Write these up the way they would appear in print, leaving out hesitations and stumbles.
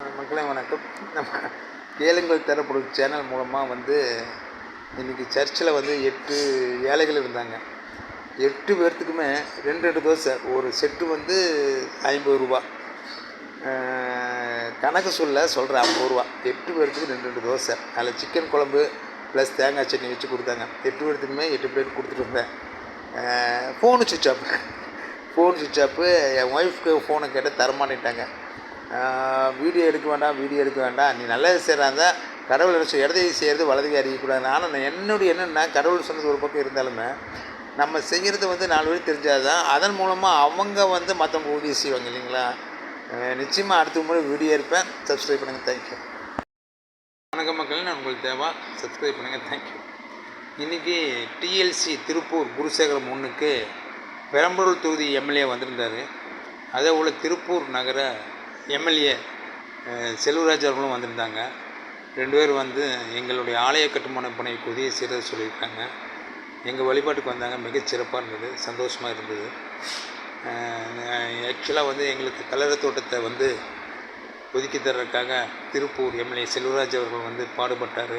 மக்களே வணக்கம். நம்ம கேளுங்கள் தரப்படும் சேனல் மூலமாக இன்றைக்கி சர்ச்சில் 8 ஏழைகள் இருந்தாங்க. 8 பேர்த்துக்குமே 2 தோசை. ஒரு செட்டு 50 ரூபா. கணக்கு சொல்கிறேன் 50 ரூபா. 8 பேர்த்துக்கு 2 தோசை. அதில் சிக்கன் குழம்பு ப்ளஸ் தேங்காய் சட்னி வச்சு கொடுத்தாங்க. 8 பேர்த்துக்குமே 8 பிளேட் கொடுத்துட்டு இருந்தேன். ஃபோனு சுவிட்ச் ஆஃப். என் ஒய்ஃப்க்கு ஃபோனை கேட்டு தரமாட்டேன்ட்டாங்க. வீடியோ எடுக்க வேண்டாம், நீ நல்லது செய்கிறாங்க. கடவுள் இடதை செய்கிறது வலதுகை அறியக்கூடாது. ஆனால் என்னுடைய என்னென்னா, கடவுள் சொன்னது ஒரு பக்கம் இருந்தாலுமே நம்ம செய்கிறது 4 பேர் தெரிஞ்சால் தான் அதன் மூலமாக அவங்க மற்றவங்க உதவி செய்வாங்க இல்லைங்களா. நிச்சயமாக அடுத்த முறை வீடியோ இருப்பேன். சப்ஸ்கிரைப் பண்ணுங்கள். தேங்க்யூ. வணக்கம் மக்கள், நான் உங்களுக்கு தேவா. சப்ஸ்கிரைப் பண்ணுங்கள். தேங்க்யூ. இன்றைக்கி டிஎல்சி திருப்பூர் குருசேகரம் 1க்கு பெரம்பலூர் தொகுதி எம்எல்ஏ வந்திருந்தார். அதே போல் திருப்பூர் நகர எம்எல்ஏ செல்வராஜ் அவர்களும் வந்திருந்தாங்க. 2 பேர் எங்களுடைய ஆலய கட்டுமான பணிக்கு உதவி செய்கிறது சொல்லியிருக்காங்க. எங்கள் வழிபாட்டுக்கு வந்தாங்க. மிகச்சிறப்பாக இருந்தது, சந்தோஷமாக இருந்தது. ஆக்சுவலாக எங்களுக்கு கல்லறை தோட்டத்தை ஒதுக்கி தர்றதுக்காக திருப்பூர் எம்எல்ஏ செல்வராஜ் அவர்கள் பாடுபட்டார்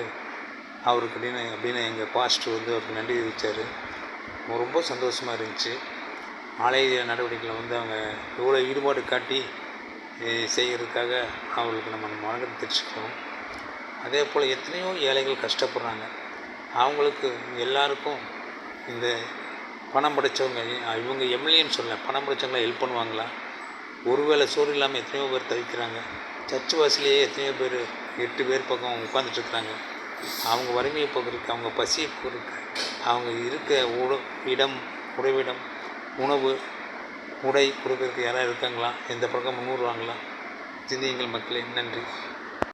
அவருக்கு அப்படின்னு எங்கள் பாஸ்டர் அவருக்கு நன்றி தெரிவித்தார். ரொம்ப சந்தோஷமாக இருந்துச்சு. ஆலய நடவடிக்கையில் அவங்க எவ்வளோ ஈடுபாடு காட்டி செய்கிறதுக்காக அவங்களுக்கு நம்ம வணக்கம் தெரிவிச்சுக்கிறோம். அதே போல் எத்தனையோ ஏழைகள் கஷ்டப்படுறாங்க. அவங்களுக்கு எல்லாருக்கும் இந்த பணம் படைத்தவங்க, இவங்க எம்எல்ஏன்னு சொல்ல, பணம் படைத்தவங்களாம் ஹெல்ப் பண்ணுவாங்களா? ஒருவேளை சோறு இல்லாமல் எத்தனையோ பேர் தவிக்கிறாங்க. சர்ச் வாசலையே எத்தனையோ பேர் 8 பேர் பக்கம் உட்காந்துட்ருக்குறாங்க. அவங்க வறுமையை போக்குறதுக்கு, அவங்க பசியை போக்குறதுக்கு, அவங்க இருக்க இடம், உறைவிடம், உணவு, உடை கொடுக்கறதுக்கு யாராவது இருக்காங்களா? எந்த பக்கம் முன்னுருவாங்களா? சிந்தியுங்கள் மக்களே. நன்றி.